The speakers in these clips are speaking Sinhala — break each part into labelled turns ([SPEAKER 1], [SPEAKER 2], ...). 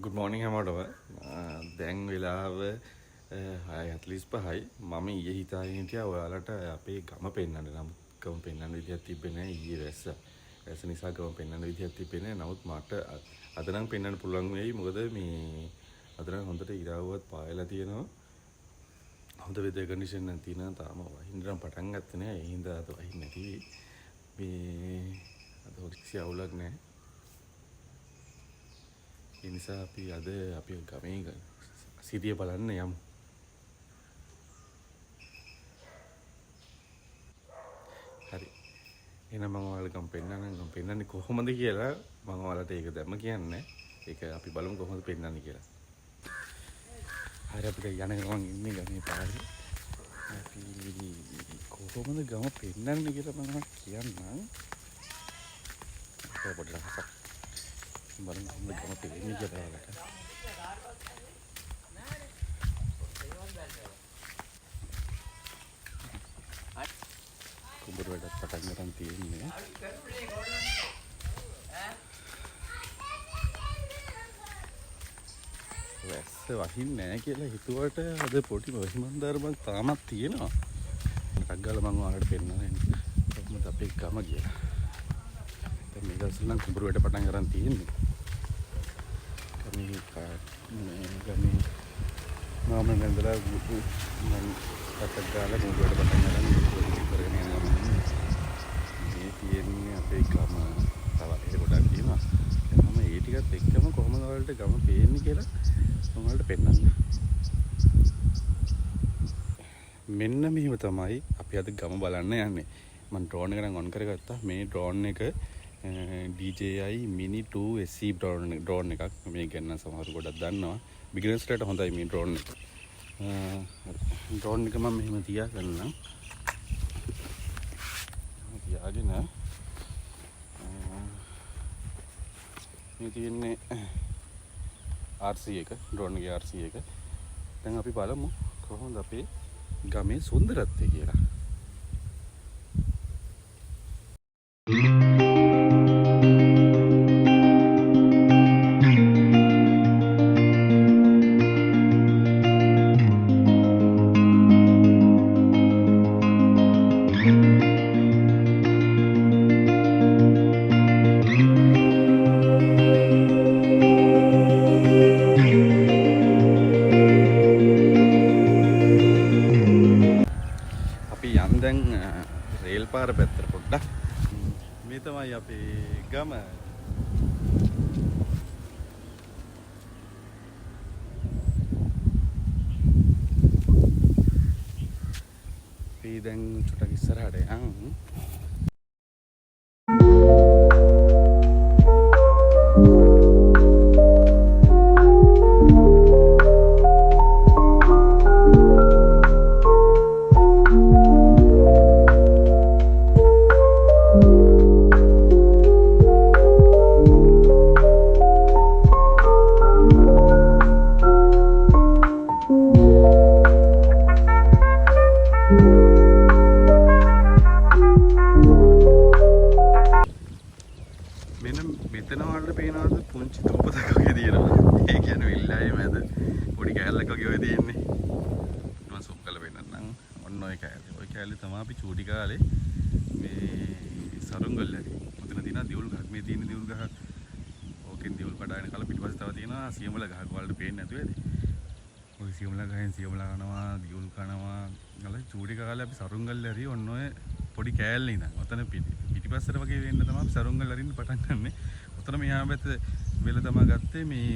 [SPEAKER 1] Good morning හැමෝටම. දැන් වෙලාව 6:45යි. මම ඊයේ හිතාගෙන හිටියා ඔයාලට අපේ ගම පෙන්වන්න. නමුත් ගම පෙන්වන්න විදියක් තිබ්බේ නැහැ ඊයේ වැස්ස. වැස්ස නිසා ගම පෙන්වන්න විදියක් තිබ්බේ නැහැ. නමුත් මට අද නම් පෙන්වන්න පුළුවන් වෙයි. මොකද මේ අද නම් හොඳට ඉරාවුවත් පායලා තියෙනවා. හොඳ වෙදර් කන්ඩිෂන් එකක් තියෙනවා. තාම වහින්න නම් පටන් ගත්තේ නැහැ. ඒ හින්දා අද වහින්නේ නැති මේ අද හොරික්සි අවුලක් නැහැ. ඒ නිසා අපි අද අපි ගමේ සිටිය බලන්න යමු. හරි. එහෙනම් මම ඔයාලට ගම පෙන්නන්නේ කොහොමද කියලා මම ඔයාලට ඒක දැම්ම කියන්නේ. ඒක අපි බලමු කොහොමද පෙන්නන්නේ කියලා. හරි අපිට යන ගමන් ඉන්නේ ගමේ පාරේ. අපි කොහොමද ගම පෙන්නන්නේ කියලා මම කියන්නම්. ඒක පොඩ්ඩක් බලන්න කොහොමද ගම පෙන්නන්නේ කියලා ඔයාලට. කුඹුර වැඩ පටන් ගන්න තියෙන්නේ. වැස්ස වහින්නේ නැහැ කියලා හිතුවට අද පොඩි වහිමන්දාරමක් තාමත් තියෙනවා. ටක් ගාලා මම ඔයාලට පෙන්නනවා කොහොමද අපේ ගම කියලා. දැන් මේ දවස්වල නම් කුඹුර වැඩ පටන් ගන්න තියෙන්නේ. ගමේ මම නේදලා මම ටක් ගාලා කුඹුර වැඩ පටන් ගන්න කරගෙන යනවා. මේ තියෙන්නේ අපේ ගම. තව ඒක ගොඩක් තියෙනවා. මම ඒ ටිකත් එක්කම කොහොමද ඔයාලට ගම පේන්නේ කියලා ඔයාලට පෙන්නන්න. මෙන්න මෙහෙම තමයි අපි අද ගම බලන්න යන්නේ. මම ඩ්‍රෝන් එක නම් ඔන් කරගත්තා. මේ ඩ්‍රෝන් එක DJI Mini 2 SE ඩ්‍රෝන් එකක්. මේක ගන්න සමහර ගොඩක් දන්නවා. බිග්නර්ස්ලට හොඳයි මේ ඩ්‍රෝන් එක. ඩ්‍රෝන් එක මම මෙහෙම තියාගන්නම්. තියාගෙන මේ තියෙන්නේ RC එක, ඩ්‍රෝන් එකේ RC එක. දැන් අපි බලමු කොහොමද අපේ ගමේ සුන්දරත්වය කියලා. දැන් රේල් පාර පැත්තට පොඩ්ඩක් මේ තමයි අපේ ගම. අපි දැන් චුට්ටක් ඉස්සරහට යමු. මෙතන වලට පේනවාද පුංචි දූපතක් වගේ තියෙනවා. ඒ කියන්නේ විල්ලායේ මැද පොඩි කෑල්ලක් වගේ ඔය තියෙන්නේ. මම සොම් කරලා පෙන්නන්නම්. ඔන්න ඔය කෑල්ල. ඔය කෑල්ල තමයි අපි චූටි කාලේ මේ සරුංගල් ඇරි. මෙතන තියෙනවා දියුල් ගහක්. මේ තියෙන දියුල් ගහ. ඕකෙන් දියුල් කඩාගෙන කල පිටිපස්සේ තව තියෙනවා සියඹල ගහක් වලට පේන්නේ නැතුව ඇති. ඔය සියඹල ගහෙන් සියඹල කනවා, දියුල් කනවා. ගල චූටි කාලේ අපි සරුංගල් ඇරි ඔන්න ඔය පොඩි කෑල්ල ඉඳන්. ඔතන පිටිපස්සට වගේ වෙන්න තමයි අපි සරුංගල් අරින්න පටන් ගන්නෙ. ඔතන මෙහා පැත්තේ වෙල තමයි ගත්තේ මේ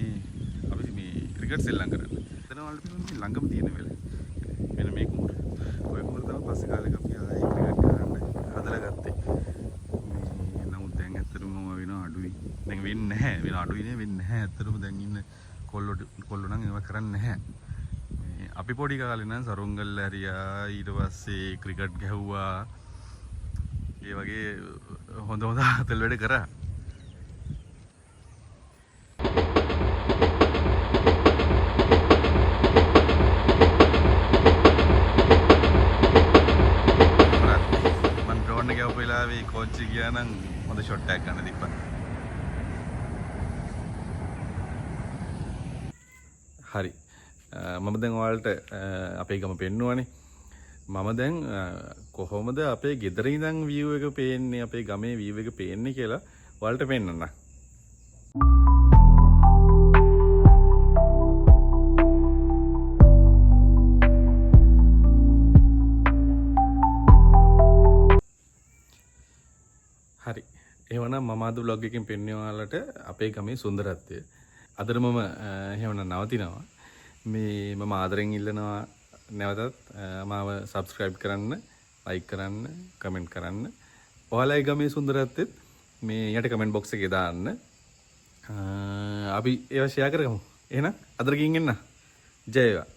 [SPEAKER 1] අපි මේ ක්‍රිකට් සෙල්ලම් කරන්නේ. එතන වලට මේ ළඟම තියෙන වෙල. මෙන්න මේ කුඹුර. ඔය කුඹුර තමයි පස්සේ කාලෙක අපි ආයේ ක්‍රිකට් ගන්න හදලා ගත්තේ. මේ නමුත් දැන් ඇත්තටම වෙන අඩුයි. දැන් වෙන්නේ නැහැ. වෙන අඩුයි නේ වෙන්නේ නැහැ. ඇත්තටම දැන් ඉන්න කොල්ලෝ නම් ඒව කරන්නේ නැහැ. මේ අපි පොඩි කාලේ නම් සරුංගල් ඇරියා ඊට පස්සේ ක්‍රිකට් ගැහුවා. ඒ වගේ හොඳ අතල් වැඩ කරා. වෙලාවේ කෝච්චි ගියා නම් හොඳ ෂොට් එකක් ගන්න තිබ්බා. හරි. මම දැන් ඔයාලට අපේ ගම පෙන්නුවානේ. මම දැන් කොහොමද අපේ ගෙදර ඉඳන් view එක පේන්නේ, අපේ ගමේ view එක පේන්නේ කියලා ඔයාලට පෙන්නන්න. හරි. එහෙනම් මම අද vlog එකකින් පෙන්වන්නේ ඔයාලට අපේ ගමේ සුන්දරත්වය. අදට මම එහෙනම් නවතිනවා. මේ මම ආදරෙන් ඉල්ලනවා නැවතත් මාව subscribe කරන්න, like කරන්න, comment කරන්න. ඔයාලගේ ගමේ සුන්දරත්වෙත් මේ යට comment box එකේ දාන්න. අපි ඒවා share කරගමු. එහෙනම් අදට ගිහින් එන්න. ජය වේවා.